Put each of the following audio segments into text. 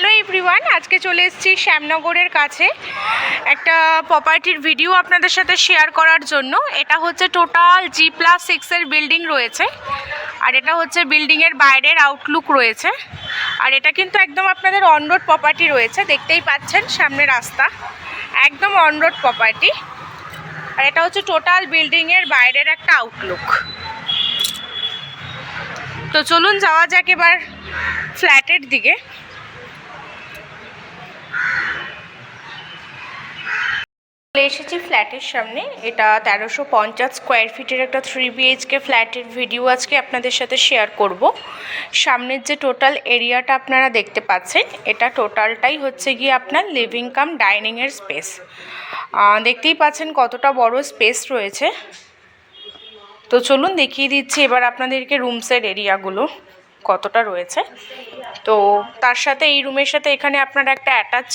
Hello everyone, আজকে চলে এসেছি শ্যামনগরের কাছে একটা প্রপার্টির ভিডিও আপনাদের সাথে শেয়ার করার জন্য। এটা হচ্ছে টোটাল G+6 বিল্ডিং রয়েছে, আর এটা হচ্ছে বিল্ডিংয়ের বাইরের আউটলুক রয়েছে। আর এটা কিন্তু একদম আপনাদের অন রোড প্রপার্টি রয়েছে, দেখতেই পাচ্ছেন সামনে রাস্তা, একদম অন রোড প্রপার্টি। আর এটা হচ্ছে টোটাল বিল্ডিংয়ের বাইরের একটা আউটলুক। তো চলুন যাওয়া যাক এবার ফ্ল্যাটের দিকে। চলে এসেছি ফ্ল্যাটের সামনে। এটা 1350 স্কোয়ার ফিটের একটা 3 BHK ফ্ল্যাটের ভিডিও আজকে আপনাদের সাথে শেয়ার করব। সামনের যে টোটাল এরিয়াটা আপনারা দেখতে পাচ্ছেন, এটা টোটালটাই হচ্ছে গিয়ে আপনার লিভিং কাম ডাইনিংয়ের স্পেস। দেখতেই পাচ্ছেন কতটা বড় স্পেস রয়েছে। তো চলুন দেখিয়ে দিচ্ছি এবার আপনাদেরকে রুমসের এরিয়াগুলো কতটা রয়েছে। তো তার সাথে এই রুমের সাথে এখানে আপনারা একটা অ্যাটাচ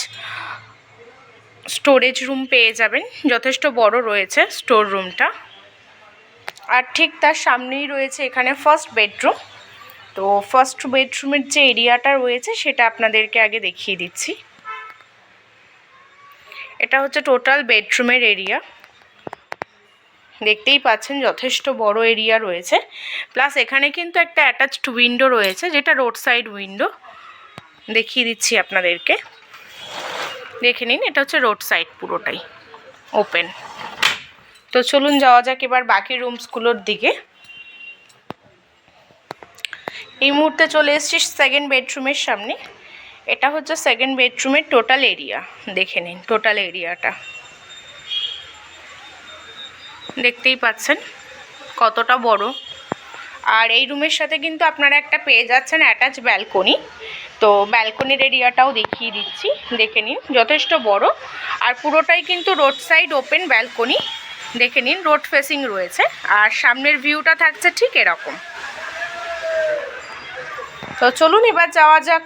স্টোরেজ রুম পেয়ে যাবেন, যথেষ্ট বড় রয়েছে স্টোর রুমটা। আর ঠিক তার সামনেই রয়েছে এখানে ফার্স্ট বেডরুম। তো ফার্স্ট বেডরুমের যে এরিয়াটা রয়েছে সেটা আপনাদেরকে আগে দেখিয়ে দিচ্ছি। এটা হচ্ছে টোটাল বেডরুমের এরিয়া, দেখতেই পাচ্ছেন যথেষ্ট বড় এরিয়া রয়েছে। প্লাস এখানে কিন্তু একটা অ্যাটাচড উইন্ডো রয়েছে, যেটা রোড সাইড উইন্ডো। দেখিয়ে দিচ্ছি আপনাদেরকে, দেখে নিন। এটা হচ্ছে রোড সাইড, পুরোটাই ওপেন। তো চলুন যাওয়া যাক এবার বাকি রুমসগুলোর দিকে। এই মুহূর্তে চলে এসেছি সেকেন্ড বেডরুমের সামনে। এটা হচ্ছে সেকেন্ড বেডরুমের টোটাল এরিয়া, দেখে নিন টোটাল এরিয়াটা। দেখতেই পাচ্ছেন কতটা বড়। আর এই রুমের সাথে কিন্তু আপনারা একটা পেয়ে যাচ্ছেন অ্যাটাচ ব্যালকনি। তো ব্যালকনির এরিয়াটাও দেখিয়ে দিচ্ছি, দেখে নিন যথেষ্ট বড়। আর পুরোটাই কিন্তু রোড সাইড ওপেন ব্যালকনি, দেখে নিন রোড ফেসিং রয়েছে। আর সামনের ভিউটা থাকছে ঠিক এরকম। তো চলুন এবার যাওয়া যাক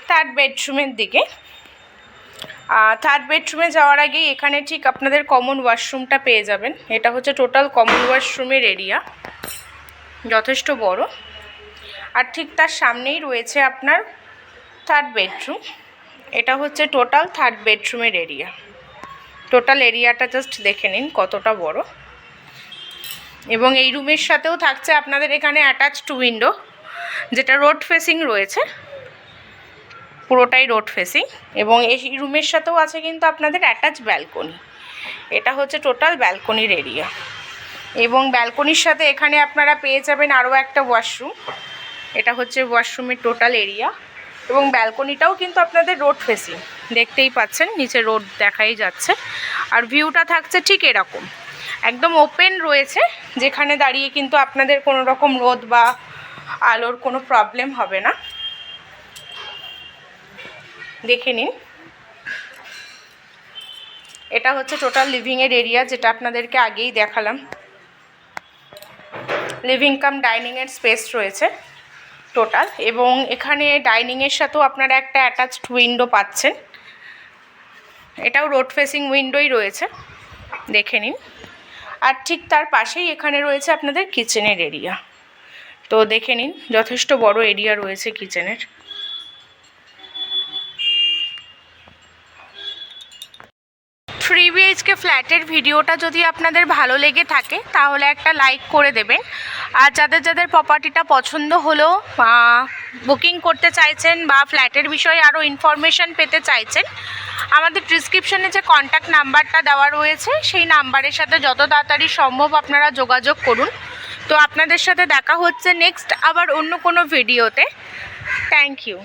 থার্ড বেডরুমের দিকে। থার্ড বেডরুমে যাওয়ার আগেই এখানে ঠিক আপনাদের কমন ওয়াশরুমটা পেয়ে যাবেন। এটা হচ্ছে টোটাল কমন ওয়াশরুমের এরিয়া, যথেষ্ট বড়। আর ঠিক তার সামনেই রয়েছে আপনার থার্ড বেডরুম। এটা হচ্ছে টোটাল থার্ড বেডরুমের এরিয়া। টোটাল এরিয়াটা জাস্ট দেখে নিন কতটা বড়। এবং এই রুমের সাথেও থাকছে আপনাদের এখানে অ্যাটাচড উইন্ডো, যেটা রোড ফেসিং রয়েছে, পুরোটাই রোড ফেসিং। এবং এই রুমের সাথেও আছে কিন্তু আপনাদের অ্যাটাচ ব্যালকনি। এটা হচ্ছে টোটাল ব্যালকনির এরিয়া। এবং ব্যালকনির সাথে এখানে আপনারা পেয়ে যাবেন আরও একটা ওয়াশরুম। এটা হচ্ছে ওয়াশরুমের টোটাল এরিয়া। এবং ব্যালকনিটাও কিন্তু আপনাদের রোড ফেসিং, দেখতেই পাচ্ছেন নিচে রোড দেখাই যাচ্ছে। আর ভিউটা থাকছে ঠিক এরকম, একদম ওপেন রয়েছে, যেখানে দাঁড়িয়ে কিন্তু আপনাদের কোনো রকম রোদ বা আলোর কোনো প্রবলেম হবে না। দেখে নিন, এটা হচ্ছে টোটাল লিভিংয়ের এরিয়া, যেটা আপনাদেরকে আগেই দেখালাম। লিভিং কাম ডাইনিংয়ের স্পেস রয়েছে টোটাল। এবং এখানে ডাইনিংয়ের সাথেও আপনারা একটা অ্যাটাচড উইন্ডো পাচ্ছেন। এটাও রোড ফেসিং উইন্ডোই রয়েছে, দেখে নিন। আর ঠিক তার পাশেই এখানে রয়েছে আপনাদের কিচেনের এরিয়া। তো দেখে নিন যথেষ্ট বড় এরিয়া রয়েছে কিচেনের। থ্রি BHK ফ্ল্যাটের ভিডিওটা যদি আপনাদের ভালো লেগে থাকে তাহলে একটা লাইক করে দেবেন। আর যাদের যাদের প্রপার্টিটা পছন্দ হলো, বুকিং করতে চাইছেন বা ফ্ল্যাটের বিষয়ে আরও ইনফরমেশান পেতে চাইছেন, আমাদের ডিসক্রিপশানে যে কন্ট্যাক্ট নাম্বারটা দেওয়া রয়েছে সেই নাম্বারের সাথে যত তাড়াতাড়ি সম্ভব আপনারা যোগাযোগ করুন। তো আপনাদের সাথে দেখা হচ্ছে নেক্সট আবার অন্য কোনো ভিডিওতে। Thank you.